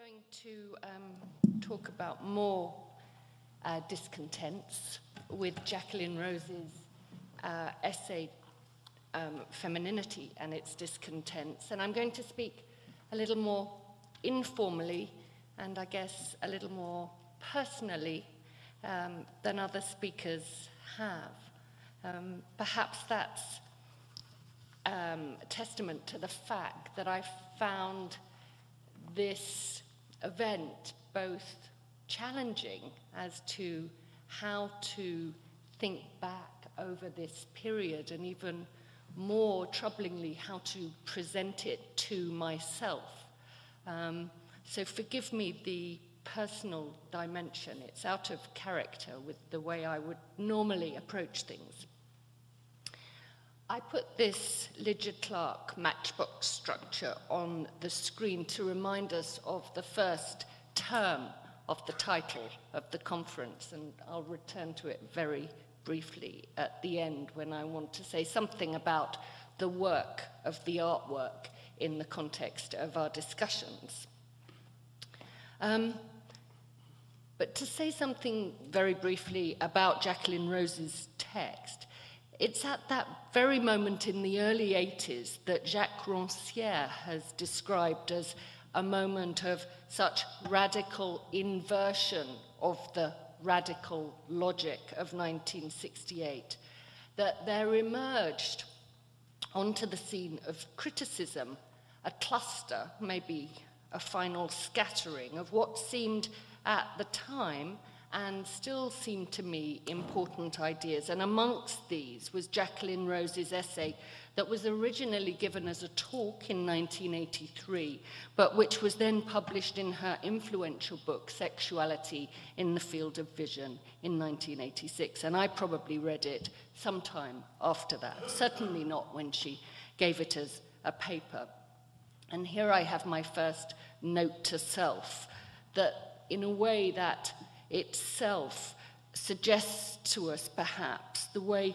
going to talk about more discontents with Jacqueline Rose's essay, Femininity and its Discontents. And I'm going to speak a little more informally and I guess a little more personally than other speakers have. Perhaps that's a testament to the fact that I found this event both challenging as to how to think back over this period, and even more troublingly, how to present it to myself. So forgive me the personal dimension. It's out of character with the way I would normally approach things. I put this Lygia Clark matchbox structure on the screen to remind us of the first term of the title of the conference, and I'll return to it very briefly at the end when I want to say something about the work of the artwork in the context of our discussions. But to say something very briefly about Jacqueline Rose's text, it's at that very moment in the early 80s that Jacques Rancière has described as a moment of such radical inversion of the radical logic of 1968, that there emerged onto the scene of criticism a cluster, maybe a final scattering of what seemed at the time and still seem to me important ideas. And amongst these was Jacqueline Rose's essay that was originally given as a talk in 1983, but which was then published in her influential book, Sexuality in the Field of Vision, in 1986. And I probably read it sometime after that, certainly not when she gave it as a paper. And here I have my first note to self, that in a way that itself suggests to us perhaps the way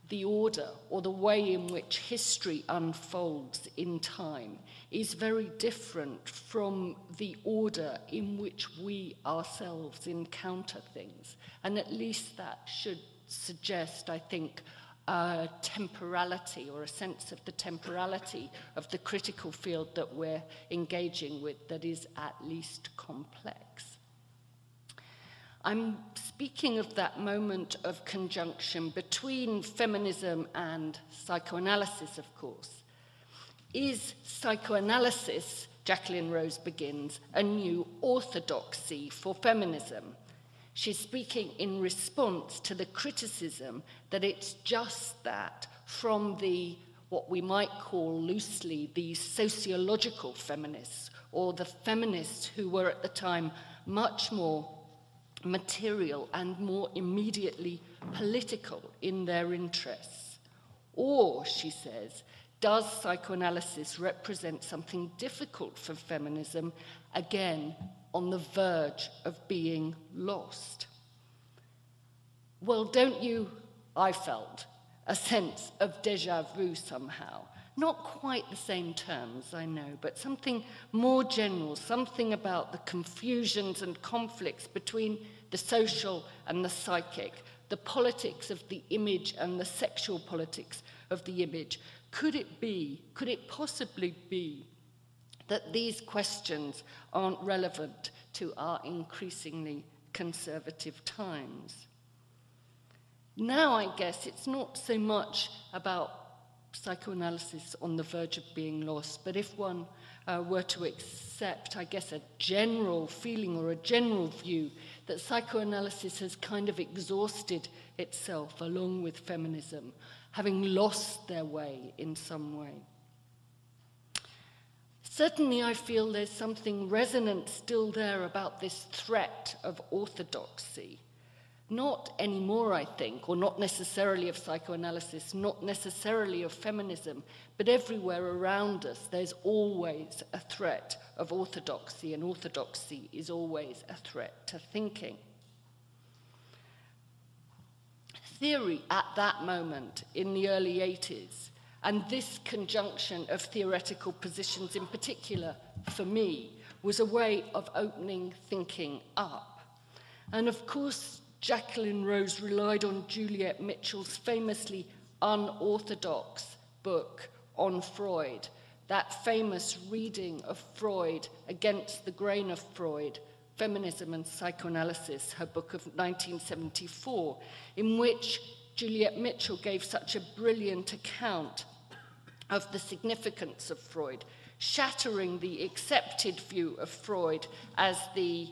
the order or the way in which history unfolds in time is very different from the order in which we ourselves encounter things. And at least that should suggest, I think, a temporality or a sense of the temporality of the critical field that we're engaging with that is at least complex. I'm speaking of that moment of conjunction between feminism and psychoanalysis, of course. Is psychoanalysis, Jacqueline Rose begins, a new orthodoxy for feminism? She's speaking in response to the criticism that it's just that from the, what we might call loosely, the sociological feminists, or the feminists who were at the time much more material and more immediately political in their interests. Or, she says, does psychoanalysis represent something difficult for feminism, again, on the verge of being lost? Well, don't you, I felt, a sense of déjà vu somehow? Not quite the same terms, I know, but something more general, something about the confusions and conflicts between the social and the psychic, the politics of the image and the sexual politics of the image. Could it possibly be that these questions aren't relevant to our increasingly conservative times? Now, I guess it's not so much about psychoanalysis on the verge of being lost, but if one were to accept, I guess, a general feeling or a general view that psychoanalysis has kind of exhausted itself along with feminism, having lost their way in some way. Certainly, I feel there's something resonant still there about this threat of orthodoxy. Not anymore, I think, or not necessarily of psychoanalysis, not necessarily of feminism, but everywhere around us there's always a threat of orthodoxy, and orthodoxy is always a threat to thinking. Theory at that moment in the early 80s, and this conjunction of theoretical positions in particular for me, was a way of opening thinking up. And of course, Jacqueline Rose relied on Juliet Mitchell's famously unorthodox book on Freud, that famous reading of Freud against the grain of Freud, Feminism and Psychoanalysis, her book of 1974, in which Juliet Mitchell gave such a brilliant account of the significance of Freud, shattering the accepted view of Freud as the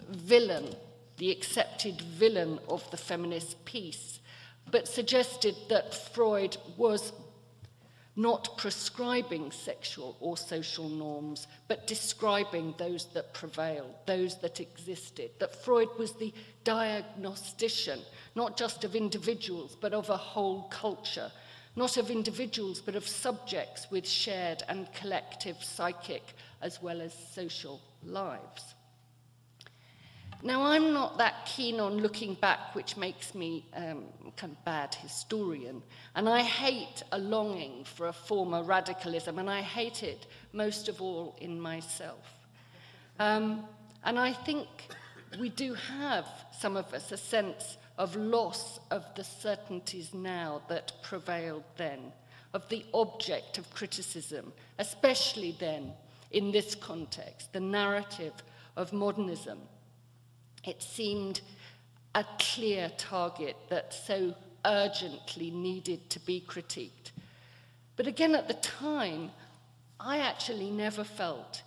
villain, the accepted villain of the feminist piece, but suggested that Freud was not prescribing sexual or social norms, but describing those that prevailed, those that existed. That Freud was the diagnostician, not just of individuals, but of a whole culture, not of individuals, but of subjects with shared and collective psychic as well as social lives. Now, I'm not that keen on looking back, which makes me kind of bad historian, and I hate a longing for a former radicalism, and I hate it most of all in myself. And I think we do have, some of us, a sense of loss of the certainties now that prevailed then, of the object of criticism, especially then, in this context, the narrative of modernism. It seemed a clear target that so urgently needed to be critiqued. But again, at the time, I actually never felt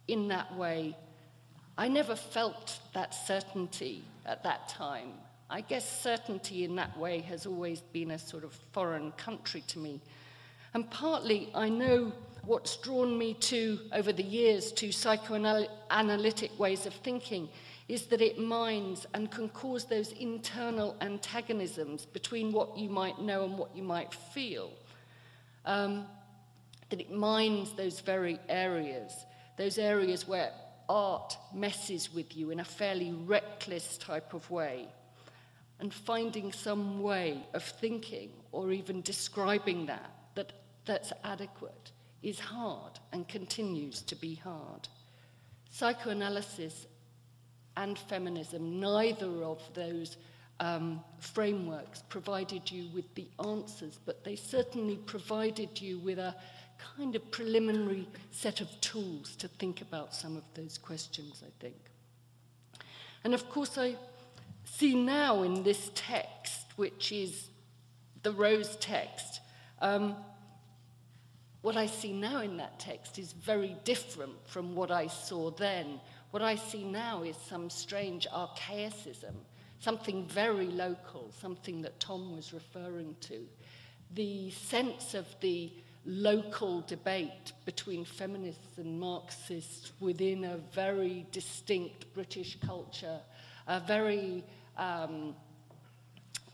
in that way. I never felt that certainty at that time. I guess certainty in that way has always been a sort of foreign country to me. And partly, I know what's drawn me to, over the years, to psychoanalytic ways of thinking is that it mines and can cause those internal antagonisms between what you might know and what you might feel. That it mines those very areas where art messes with you in a fairly reckless type of way. And finding some way of thinking or even describing that's adequate is hard and continues to be hard. Psychoanalysis and feminism, neither of those frameworks provided you with the answers, but they certainly provided you with a kind of preliminary set of tools to think about some of those questions, I think. And of course, I see now in this text, which is the Rose text, what I see now in that text is very different from what I saw then. What I see now is some strange archaicism, something very local, something that Tom was referring to. The sense of the local debate between feminists and Marxists within a very distinct British culture, a very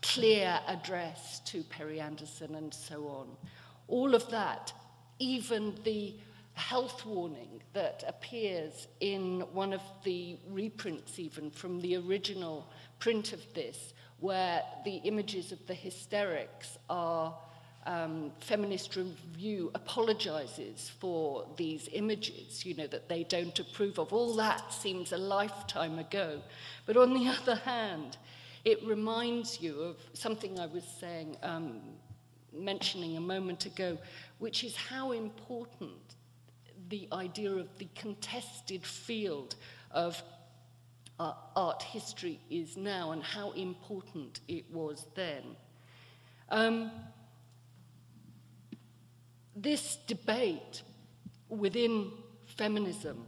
clear address to Perry Anderson and so on. All of that, even the health warning that appears in one of the reprints even from the original print of this, where the images of the hysterics are, Feminist Review apologizes for these images, that they don't approve of. All that seems a lifetime ago. But on the other hand, it reminds you of something I was saying, mentioning a moment ago, which is how important the idea of the contested field of art history is now and how important it was then. This debate within feminism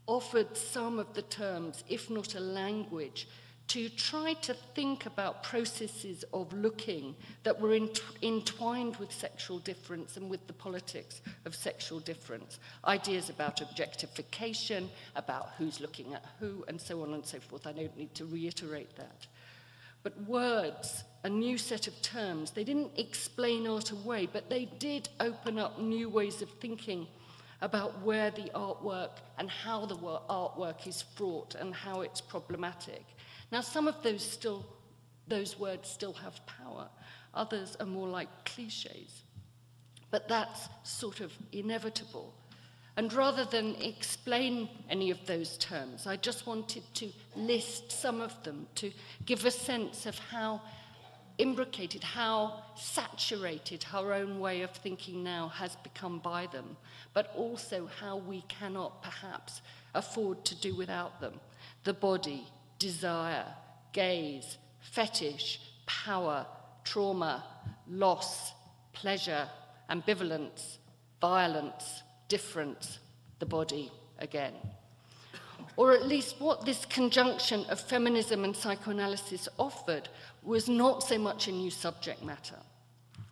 offered some of the terms, if not a language, to try to think about processes of looking that were entwined with sexual difference and with the politics of sexual difference. Ideas about objectification, about who's looking at who, and so on and so forth. I don't need to reiterate that. But words, a new set of terms, they didn't explain art away, but they did open up new ways of thinking about where the artwork and how the artwork is fraught and how it's problematic. Now, some of those words still have power. Others are more like cliches. But that's sort of inevitable. And rather than explain any of those terms, I just wanted to list some of them to give a sense of how imbricated, how saturated our own way of thinking now has become by them, but also how we cannot perhaps afford to do without them. The body, desire, gaze, fetish, power, trauma, loss, pleasure, ambivalence, violence, difference, the body again. Or at least what this conjunction of feminism and psychoanalysis offered was not so much a new subject matter.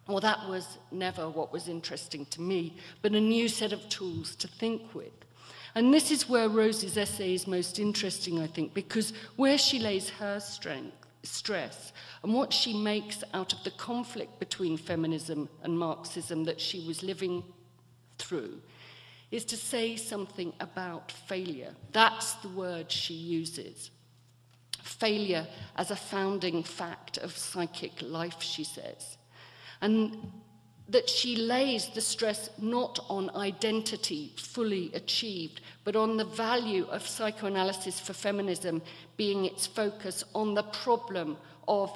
Well, that was never what was interesting to me, but a new set of tools to think with. And this is where Rose's essay is most interesting, I think, because where she lays her stress and what she makes out of the conflict between feminism and Marxism that she was living through is to say something about failure. That's the word she uses. Failure as a founding fact of psychic life, she says. And that she lays the stress not on identity fully achieved, but on the value of psychoanalysis for feminism being its focus on the problem of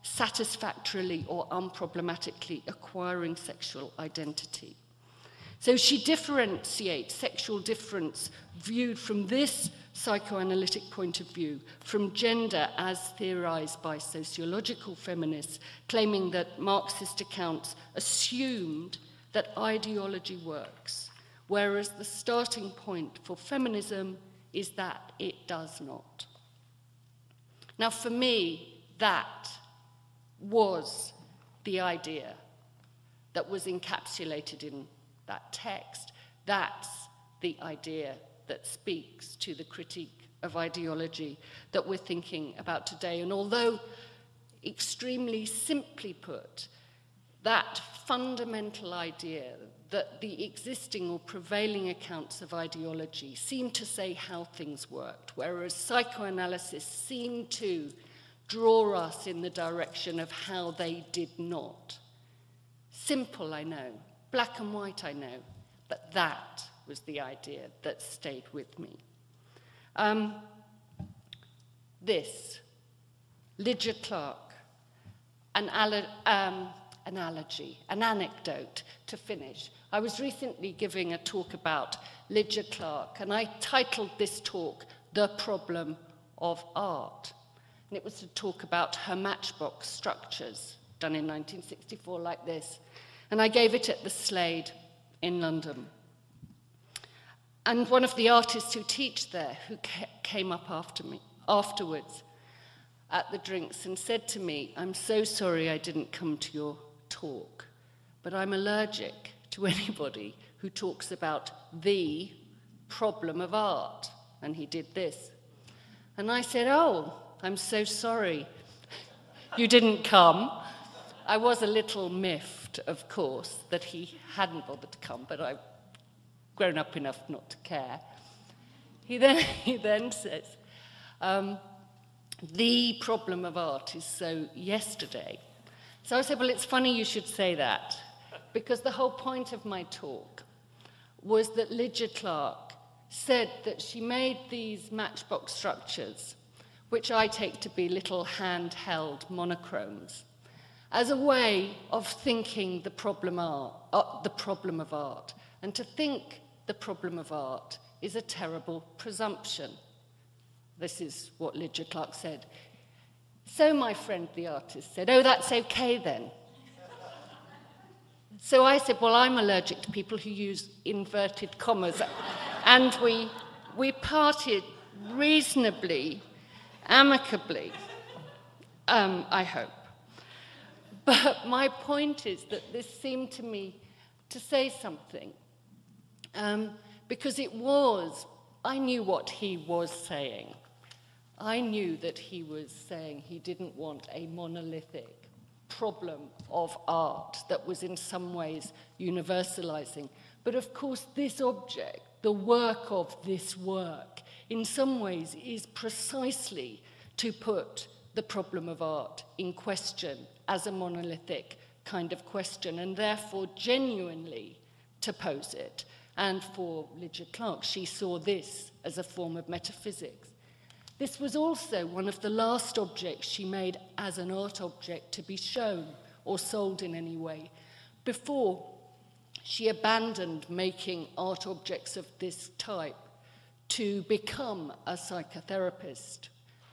satisfactorily or unproblematically acquiring sexual identity. So she differentiates sexual difference viewed from this psychoanalytic point of view from gender as theorized by sociological feminists, claiming that Marxist accounts assumed that ideology works, whereas the starting point for feminism is that it does not. Now, for me, that was the idea that was encapsulated in that text. That's the idea that speaks to the critique of ideology that we're thinking about today. And although extremely simply put, that fundamental idea that the existing or prevailing accounts of ideology seem to say how things worked, whereas psychoanalysis seemed to draw us in the direction of how they did not. Simple, I know. Black and white, I know, but that was the idea that stayed with me. This, Lygia Clark, an anecdote to finish. I was recently giving a talk about Lygia Clark, and I titled this talk, The Problem of Art. And it was to talk about her matchbox structures, done in 1964 like this. And I gave it at the Slade in London. And one of the artists who teach there, who came up afterwards at the drinks and said to me, "I'm so sorry I didn't come to your talk, but I'm allergic to anybody who talks about the problem of art." And he did this. And I said, "Oh, I'm so sorry you didn't come." I was a little miffed, of course, that he hadn't bothered to come, but I've grown up enough not to care. He then says, the problem of art is so yesterday. So I said, well, it's funny you should say that, because the whole point of my talk was that Lygia Clark said that she made these matchbox structures, which I take to be little handheld monochromes, as a way of thinking the problem of art. And to think the problem of art is a terrible presumption. This is what Lygia Clark said. So my friend, the artist, said, "Oh, that's okay then." So I said, well, I'm allergic to people who use inverted commas. And we parted reasonably, amicably, I hope. But my point is that this seemed to me to say something, because I knew what he was saying. I knew that he was saying he didn't want a monolithic problem of art that was in some ways universalizing. But of course, this object, the work of this work, in some ways is precisely to put the problem of art in question as a monolithic kind of question, and therefore genuinely to pose it And for Lygia Clark, she saw this as a form of metaphysics. This was also one of the last objects she made as an art object to be shown or sold in any way, before she abandoned making art objects of this type to become a psychotherapist,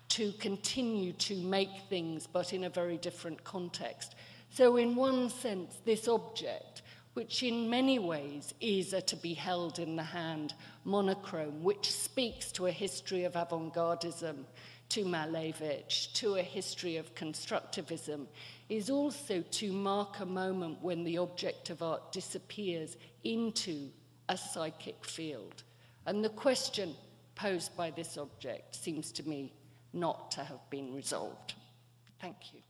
to continue to make things, but in a very different context. So in one sense, this object, which in many ways is a to be held in the hand monochrome, which speaks to a history of avant-gardism, to Malevich, to a history of constructivism, is also to mark a moment when the object of art disappears into a psychic field. And the question posed by this object seems to me not to have been resolved. Thank you.